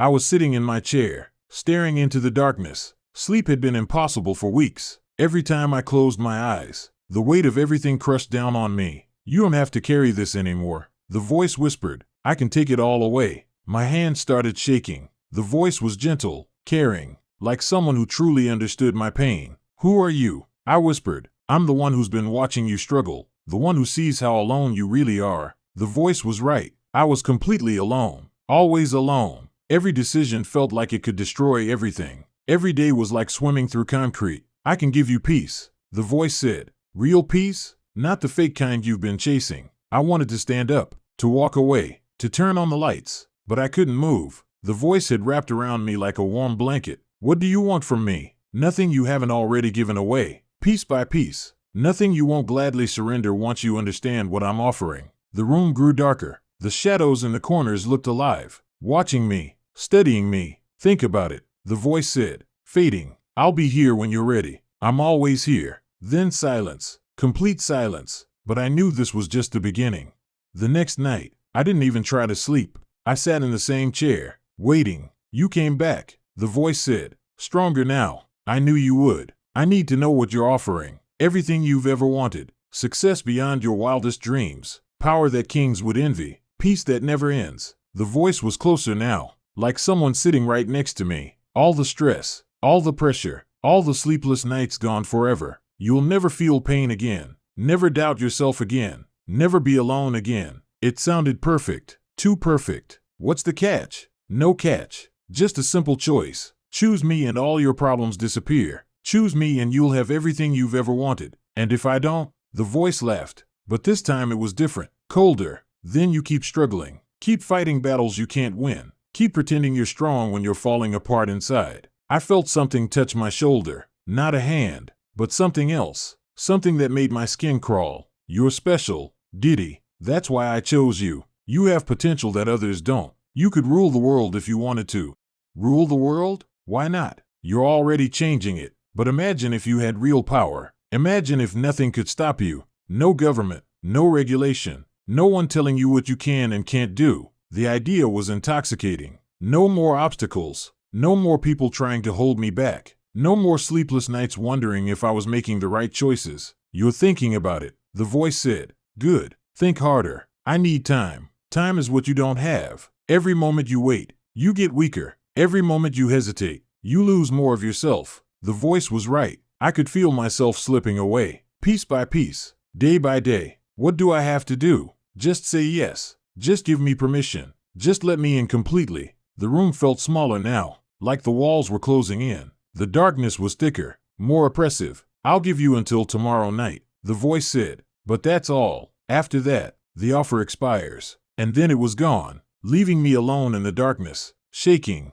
I was sitting in my chair, staring into the darkness. Sleep had been impossible for weeks. Every time I closed my eyes, the weight of everything crushed down on me. You don't have to carry this anymore, the voice whispered. I can take it all away. My hands started shaking. The voice was gentle, caring, like someone who truly understood my pain. Who are you? I whispered. I'm the one who's been watching you struggle, the one who sees how alone you really are. The voice was right. I was completely alone, always alone. Every decision felt like it could destroy everything. Every day was like swimming through concrete. I can give you peace, the voice said. Real peace? Not the fake kind you've been chasing. I wanted to stand up, to walk away, to turn on the lights, but I couldn't move. The voice had wrapped around me like a warm blanket. What do you want from me? Nothing you haven't already given away, piece by piece. Nothing you won't gladly surrender once you understand what I'm offering. The room grew darker. The shadows in the corners looked alive, watching me, studying me. Think about it, the voice said, fading. I'll be here when you're ready. I'm always here. Then silence, complete silence. But I knew this was just the beginning. The next night, I didn't even try to sleep. I sat in the same chair, waiting. You came back, the voice said, stronger now. I knew you would. I need to know what you're offering. Everything you've ever wanted. Success beyond your wildest dreams. Power that kings would envy. Peace that never ends. The voice was closer now, like someone sitting right next to me. All the stress, all the pressure, all the sleepless nights gone forever. You'll never feel pain again. Never doubt yourself again. Never be alone again. It sounded perfect. Too perfect. What's the catch? No catch. Just a simple choice. Choose me and all your problems disappear. Choose me and you'll have everything you've ever wanted. And if I don't? The voice laughed. But this time it was different. Colder. Then you keep struggling. Keep fighting battles you can't win. Keep pretending you're strong when you're falling apart inside. I felt something touch my shoulder. Not a hand, but something else. Something that made my skin crawl. You're special, Diddy. That's why I chose you. You have potential that others don't. You could rule the world if you wanted to. Rule the world? Why not? You're already changing it. But imagine if you had real power. Imagine if nothing could stop you. No government, no regulation, no one telling you what you can and can't do. The idea was intoxicating. No more obstacles. No more people trying to hold me back. No more sleepless nights wondering if I was making the right choices. You're thinking about it, the voice said. Good. Think harder. I need time. Time is what you don't have. Every moment you wait, you get weaker. Every moment you hesitate, you lose more of yourself. The voice was right. I could feel myself slipping away, piece by piece, day by day. What do I have to do? Just say yes. Just give me permission. Just let me in completely. The room felt smaller now, like the walls were closing in. The darkness was thicker, more oppressive. I'll give you until tomorrow night, the voice said. But that's all. After that, the offer expires. And then it was gone, leaving me alone in the darkness, shaking.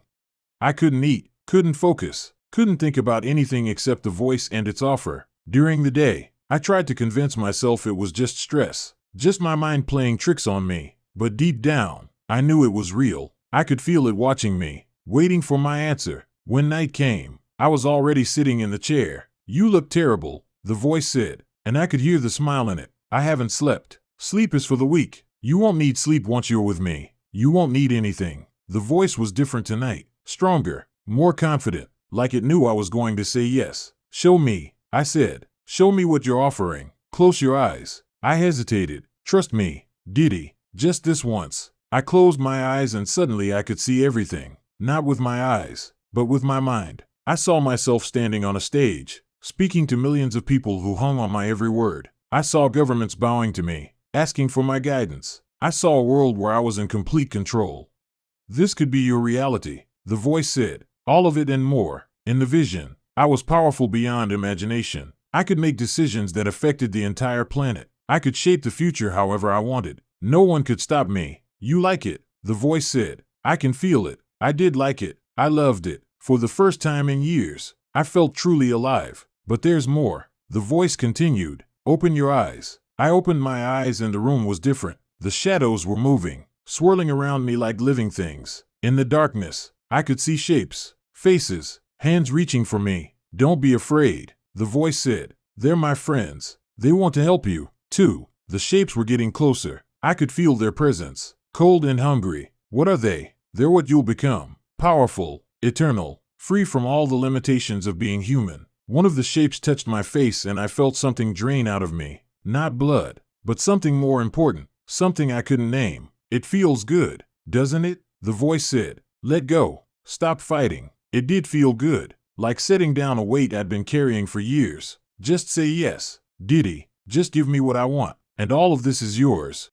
I couldn't eat, couldn't focus, couldn't think about anything except the voice and its offer. During the day, I tried to convince myself it was just stress, just my mind playing tricks on me. But deep down, I knew it was real. I could feel it watching me, waiting for my answer. When night came, I was already sitting in the chair. You look terrible, the voice said, and I could hear the smile in it. I haven't slept. Sleep is for the weak. You won't need sleep once you're with me. You won't need anything. The voice was different tonight, stronger, more confident, like it knew I was going to say yes. Show me, I said. Show me what you're offering. Close your eyes. I hesitated. Trust me, Diddy, just this once. I closed my eyes and suddenly I could see everything. Not with my eyes, but with my mind. I saw myself standing on a stage, speaking to millions of people who hung on my every word. I saw governments bowing to me, asking for my guidance. I saw a world where I was in complete control. This could be your reality, the voice said. All of it and more. In the vision, I was powerful beyond imagination. I could make decisions that affected the entire planet. I could shape the future however I wanted. No one could stop me. You like it, the voice said. I can feel it. I did like it. I loved it. For the first time in years, I felt truly alive. But there's more. The voice continued. Open your eyes. I opened my eyes and the room was different. The shadows were moving, swirling around me like living things. In the darkness, I could see shapes, faces, hands reaching for me. Don't be afraid, the voice said. They're my friends. They want to help you, too. The shapes were getting closer. I could feel their presence, cold and hungry. What are they? They're what you'll become. powerful, eternal, free from all the limitations of being human. One of the shapes touched my face and I felt something drain out of me. Not blood, but something more important, something I couldn't name. It feels good, doesn't it? The voice said. Let go. Stop fighting. It did feel good, like setting down a weight I'd been carrying for years. Just say yes, Diddy. Just give me what I want, and all of this is yours.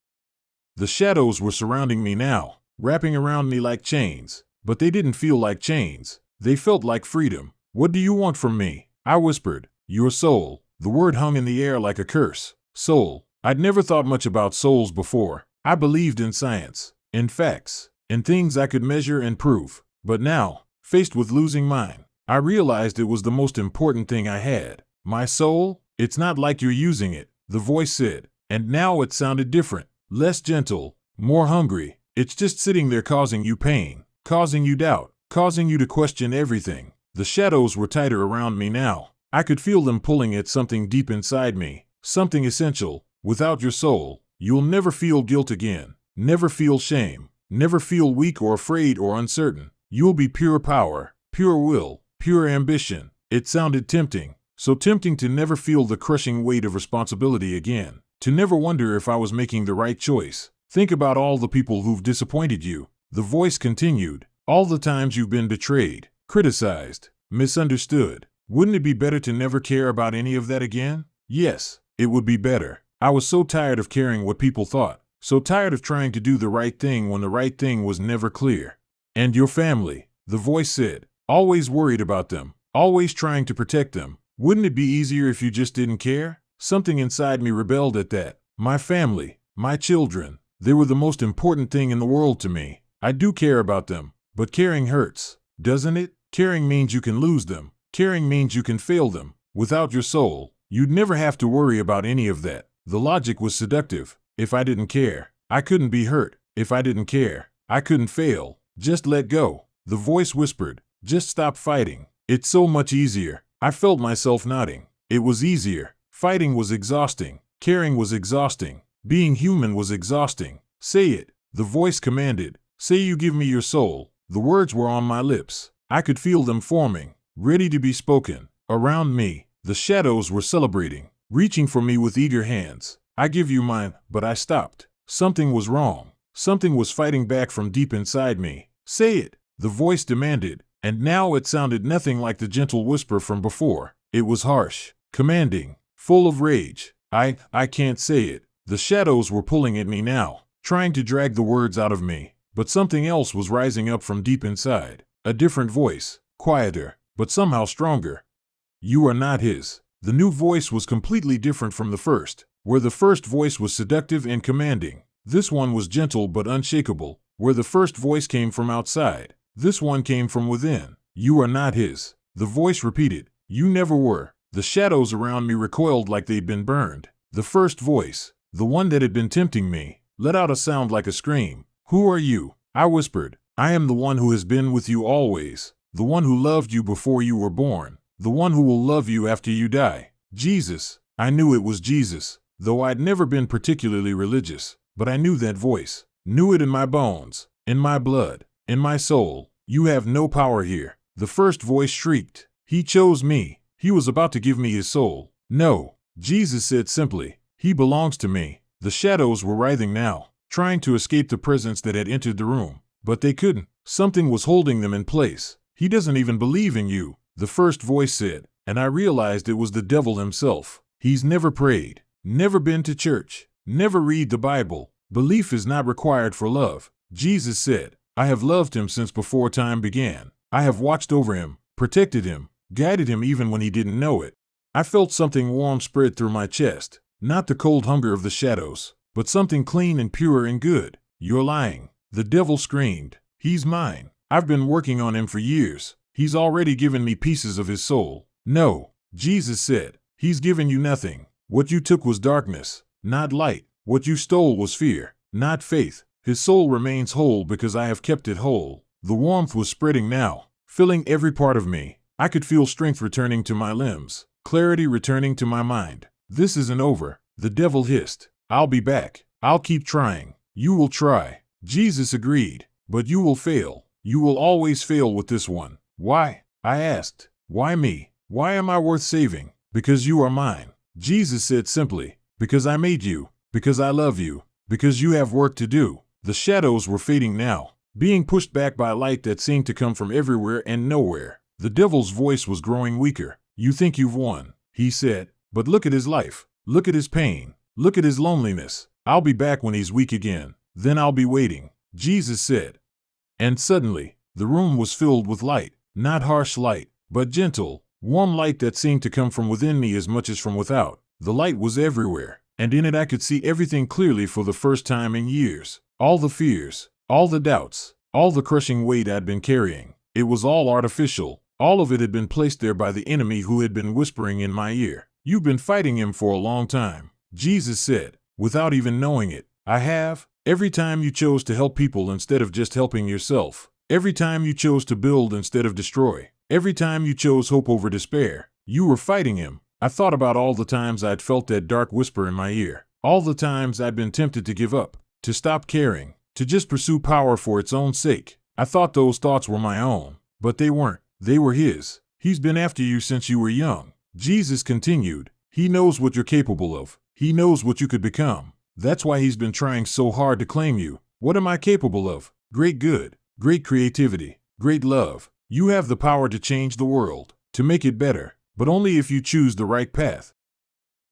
The shadows were surrounding me now, wrapping around me like chains, but they didn't feel like chains. They felt like freedom. What do you want from me? I whispered. Your soul. The word hung in the air like a curse. Soul. I'd never thought much about souls before. I believed in science, in facts, in things I could measure and prove. But now, faced with losing mine, I realized it was the most important thing I had. My soul? It's not like you're using it, the voice said. And now it sounded different, less gentle, more hungry. It's just sitting there causing you pain, causing you doubt, causing you to question everything. The shadows were tighter around me now. I could feel them pulling at something deep inside me, something essential. Without your soul, you'll never feel guilt again, never feel shame, never feel weak or afraid or uncertain. You'll be pure power, pure will, pure ambition. It sounded tempting, so tempting to never feel the crushing weight of responsibility again, to never wonder if I was making the right choice. Think about all the people who've disappointed you. The voice continued. All the times you've been betrayed, criticized, misunderstood. Wouldn't it be better to never care about any of that again? Yes, it would be better. I was so tired of caring what people thought, so tired of trying to do the right thing when the right thing was never clear. And your family, the voice said, always worried about them, always trying to protect them. Wouldn't it be easier if you just didn't care? Something inside me rebelled at that. My family, my children, they were the most important thing in the world to me. I do care about them, but caring hurts, doesn't it? Caring means you can lose them. Caring means you can fail them. Without your soul, you'd never have to worry about any of that. The logic was seductive. If I didn't care, I couldn't be hurt. If I didn't care, I couldn't fail. Just let go. The voice whispered. Just stop fighting. It's so much easier. I felt myself nodding. It was easier. Fighting was exhausting. Caring was exhausting. Being human was exhausting. Say it. The voice commanded. Say you give me your soul. The words were on my lips. I could feel them forming, ready to be spoken. Around me, the shadows were celebrating, reaching for me with eager hands. I give you mine, but I stopped. Something was wrong. Something was fighting back from deep inside me. Say it, the voice demanded, and now it sounded nothing like the gentle whisper from before. It was harsh, commanding, full of rage. I can't say it. The shadows were pulling at me now, trying to drag the words out of me, but something else was rising up from deep inside. A different voice, quieter, but somehow stronger. You are not his. The new voice was completely different from the first. Where the first voice was seductive and commanding, this one was gentle but unshakable. Where the first voice came from outside, this one came from within. You are not his. The voice repeated. You never were. The shadows around me recoiled like they'd been burned. The first voice, the one that had been tempting me, let out a sound like a scream. Who are you? I whispered. I am the one who has been with you always, the one who loved you before you were born, the one who will love you after you die. Jesus. I knew it was Jesus, though I'd never been particularly religious, but I knew that voice, knew it in my bones, in my blood, in my soul. You have no power here. The first voice shrieked. He chose me. He was about to give me his soul. No, Jesus said simply. He belongs to me. The shadows were writhing now, trying to escape the presence that had entered the room. But they couldn't. Something was holding them in place. He doesn't even believe in you, the first voice said, and I realized it was the devil himself. He's never prayed, never been to church, never read the Bible. Belief is not required for love. Jesus said, I have loved him since before time began. I have watched over him, protected him, guided him even when he didn't know it. I felt something warm spread through my chest, not the cold hunger of the shadows, but something clean and pure and good. You're lying. The devil screamed. He's mine. I've been working on him for years. He's already given me pieces of his soul. No, Jesus said. He's given you nothing. What you took was darkness, not light. What you stole was fear, not faith. His soul remains whole because I have kept it whole. The warmth was spreading now, filling every part of me. I could feel strength returning to my limbs, clarity returning to my mind. This isn't over, the devil hissed. I'll be back. I'll keep trying. You will try. Jesus agreed, but you will fail. You will always fail with this one. Why? I asked. Why me? Why am I worth saving? Because you are mine. Jesus said simply, because I made you, because I love you, because you have work to do. The shadows were fading now, being pushed back by light that seemed to come from everywhere and nowhere. The devil's voice was growing weaker. You think you've won, he said, but look at his life. Look at his pain. Look at his loneliness. I'll be back when he's weak again. Then I'll be waiting, Jesus said. And suddenly, the room was filled with light, not harsh light, but gentle, warm light that seemed to come from within me as much as from without. The light was everywhere, and in it I could see everything clearly for the first time in years. All the fears, all the doubts, all the crushing weight I'd been carrying. It was all artificial. All of it had been placed there by the enemy who had been whispering in my ear. You've been fighting him for a long time, Jesus said, without even knowing it. I have. Every time you chose to help people instead of just helping yourself. Every time you chose to build instead of destroy. Every time you chose hope over despair. You were fighting him. I thought about all the times I'd felt that dark whisper in my ear. All the times I'd been tempted to give up, to stop caring, to just pursue power for its own sake. I thought those thoughts were my own, but they weren't. They were his. He's been after you since you were young. Jesus continued. He knows what you're capable of. He knows what you could become. That's why he's been trying so hard to claim you. What am I capable of? Great good, great creativity, great love. You have the power to change the world, to make it better, but only if you choose the right path.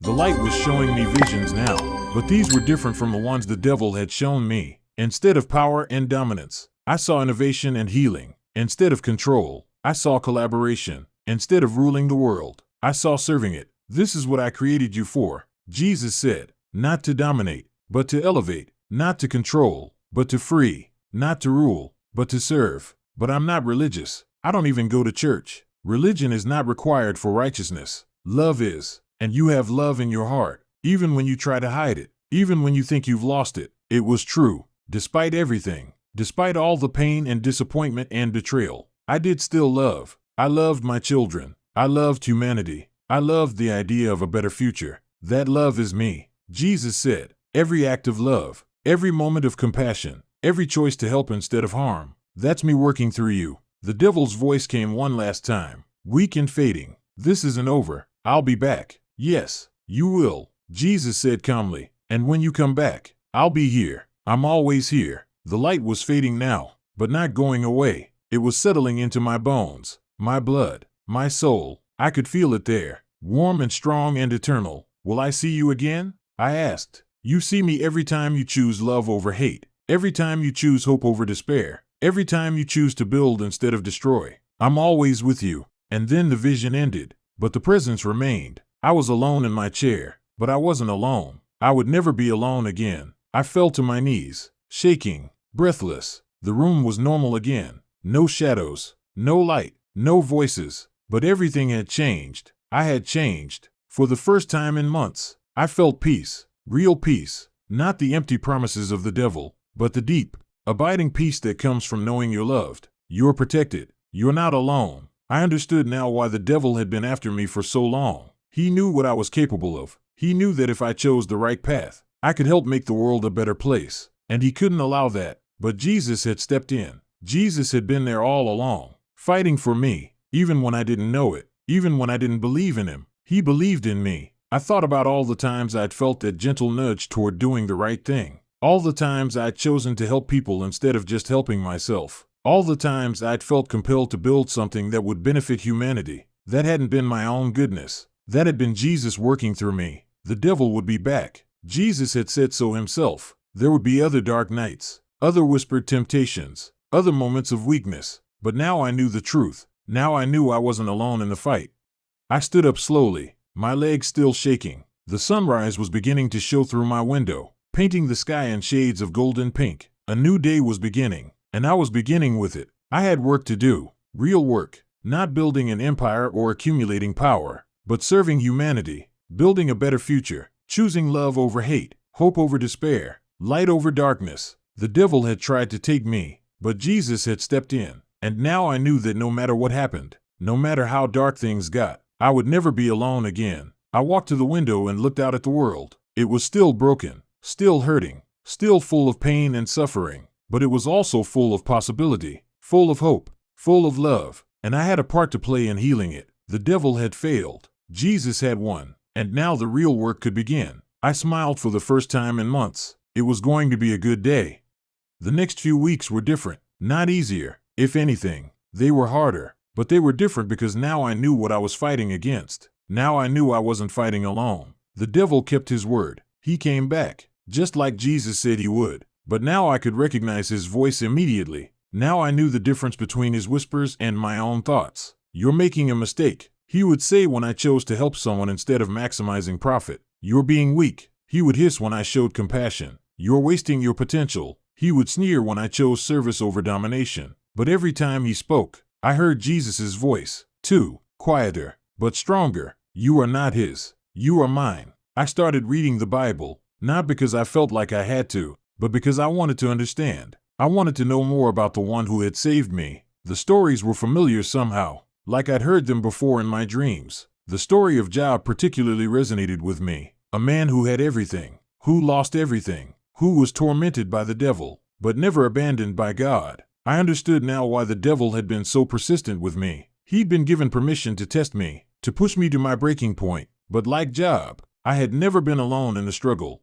The light was showing me visions now, but these were different from the ones the devil had shown me. Instead of power and dominance, I saw innovation and healing. Instead of control, I saw collaboration. Instead of ruling the world, I saw serving it. This is what I created you for, Jesus said. Not to dominate, but to elevate. Not to control, but to free. Not to rule, but to serve. But I'm not religious. I don't even go to church. Religion is not required for righteousness. Love is. And you have love in your heart, even when you try to hide it, even when you think you've lost it. It was true. Despite everything, despite all the pain and disappointment and betrayal, I did still love. I loved my children. I loved humanity. I loved the idea of a better future. That love is me, Jesus said. Every act of love, every moment of compassion, every choice to help instead of harm. That's me working through you. The devil's voice came one last time, weak and fading. This isn't over. I'll be back. Yes, you will, Jesus said calmly. And when you come back, I'll be here. I'm always here. The light was fading now, but not going away. It was settling into my bones, my blood, my soul. I could feel it there, warm and strong and eternal. Will I see you again? I asked. You see me every time you choose love over hate, every time you choose hope over despair, every time you choose to build instead of destroy. I'm always with you. And then the vision ended, but the presence remained. I was alone in my chair, but I wasn't alone. I would never be alone again. I fell to my knees, shaking, breathless. The room was normal again. No shadows, no light, no voices, but everything had changed. I had changed. For the first time in months, I felt peace, real peace, not the empty promises of the devil, but the deep, abiding peace that comes from knowing you're loved, you're protected, you're not alone. I understood now why the devil had been after me for so long. He knew what I was capable of. He knew that if I chose the right path, I could help make the world a better place, and he couldn't allow that. But Jesus had stepped in. Jesus had been there all along, fighting for me, even when I didn't know it, even when I didn't believe in him. He believed in me. I thought about all the times I'd felt that gentle nudge toward doing the right thing, all the times I'd chosen to help people instead of just helping myself, all the times I'd felt compelled to build something that would benefit humanity. That hadn't been my own goodness. That had been Jesus working through me. The devil would be back. Jesus had said so himself. There would be other dark nights, other whispered temptations, other moments of weakness. But now I knew the truth. Now I knew I wasn't alone in the fight. I stood up slowly, my legs still shaking. The sunrise was beginning to show through my window, painting the sky in shades of golden pink. A new day was beginning, and I was beginning with it. I had work to do, real work, not building an empire or accumulating power, but serving humanity, building a better future, choosing love over hate, hope over despair, light over darkness. The devil had tried to take me, but Jesus had stepped in, and now I knew that no matter what happened, no matter how dark things got, I would never be alone again. I walked to the window and looked out at the world. It was still broken, still hurting, still full of pain and suffering, but it was also full of possibility. full of hope, full of love, and I had a part to play in healing it. The devil had failed. Jesus had won, and now the real work could begin. I smiled for the first time in months. It was going to be a good day. The next few weeks were different, not easier. If anything, they were harder, but they were different because now I knew what I was fighting against. Now I knew I wasn't fighting alone. The devil kept his word. He came back, just like Jesus said he would. But now I could recognize his voice immediately. Now I knew the difference between his whispers and my own thoughts. "You're making a mistake," he would say when I chose to help someone instead of maximizing profit. "You're being weak," he would hiss when I showed compassion. "You're wasting your potential," he would sneer when I chose service over domination. But every time he spoke, I heard Jesus' voice, too, quieter, but stronger. "You are not his. You are mine." I started reading the Bible, not because I felt like I had to, but because I wanted to understand. I wanted to know more about the one who had saved me. The stories were familiar somehow, like I'd heard them before in my dreams. The story of Job particularly resonated with me. A man who had everything, who lost everything, who was tormented by the devil, but never abandoned by God. I understood now why the devil had been so persistent with me. He'd been given permission to test me, to push me to my breaking point. But like Job, I had never been alone in the struggle.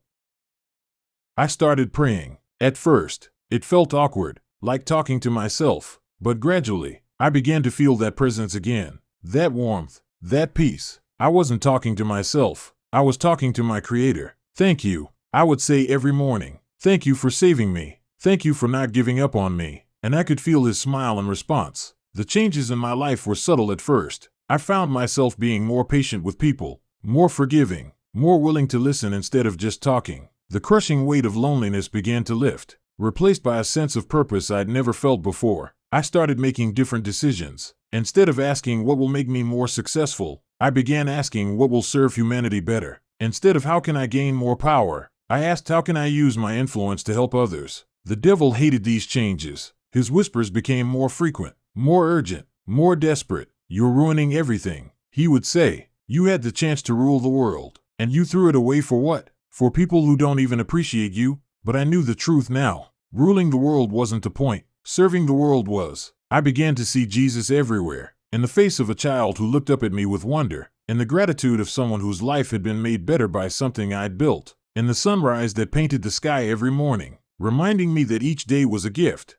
I started praying. At first, it felt awkward, like talking to myself, but gradually, I began to feel that presence again, that warmth, that peace. I wasn't talking to myself, I was talking to my Creator. "Thank you," I would say every morning. "Thank you for saving me. Thank you for not giving up on me." And I could feel his smile in response. The changes in my life were subtle at first. I found myself being more patient with people, more forgiving, more willing to listen instead of just talking. The crushing weight of loneliness began to lift, replaced by a sense of purpose I'd never felt before. I started making different decisions. Instead of asking what will make me more successful, I began asking what will serve humanity better. Instead of how can I gain more power, I asked how can I use my influence to help others. The devil hated these changes. His whispers became more frequent, more urgent, more desperate. "You're ruining everything," he would say. "You had the chance to rule the world, and you threw it away for what? For people who don't even appreciate you?" But I knew the truth now. Ruling the world wasn't the point. Serving the world was. I began to see Jesus everywhere, in the face of a child who looked up at me with wonder, in the gratitude of someone whose life had been made better by something I'd built, in the sunrise that painted the sky every morning, reminding me that each day was a gift.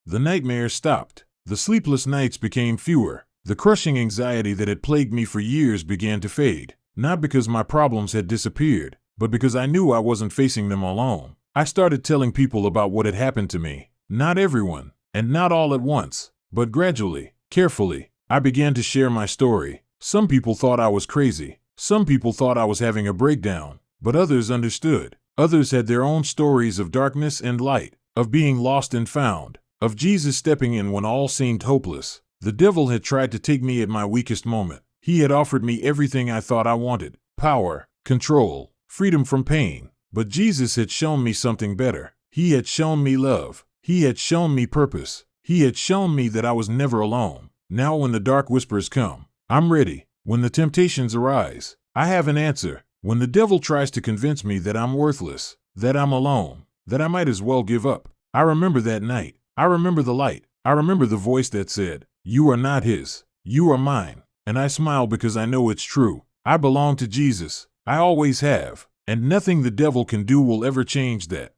The nightmares stopped. The sleepless nights became fewer. The crushing anxiety that had plagued me for years began to fade, not because my problems had disappeared, but because I knew I wasn't facing them alone. I started telling people about what had happened to me. Not everyone, and not all at once, but gradually, carefully. I began to share my story. Some people thought I was crazy. Some people thought I was having a breakdown, but others understood. Others had their own stories of darkness and light, of being lost and found, of Jesus stepping in when all seemed hopeless. The devil had tried to take me at my weakest moment. He had offered me everything I thought I wanted: power, control, freedom from pain. But Jesus had shown me something better. He had shown me love. He had shown me purpose. He had shown me that I was never alone. Now when the dark whispers come, I'm ready. When the temptations arise, I have an answer. When the devil tries to convince me that I'm worthless, that I'm alone, that I might as well give up, I remember that night. I remember the light. I remember the voice that said, "You are not his. You are mine." And I smile because I know it's true. I belong to Jesus. I always have. And nothing the devil can do will ever change that.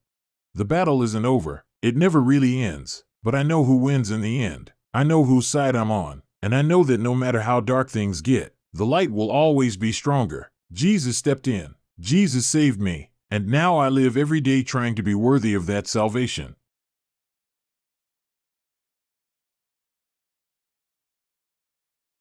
The battle isn't over. It never really ends. But I know who wins in the end. I know whose side I'm on. And I know that no matter how dark things get, the light will always be stronger. Jesus stepped in. Jesus saved me. And now I live every day trying to be worthy of that salvation.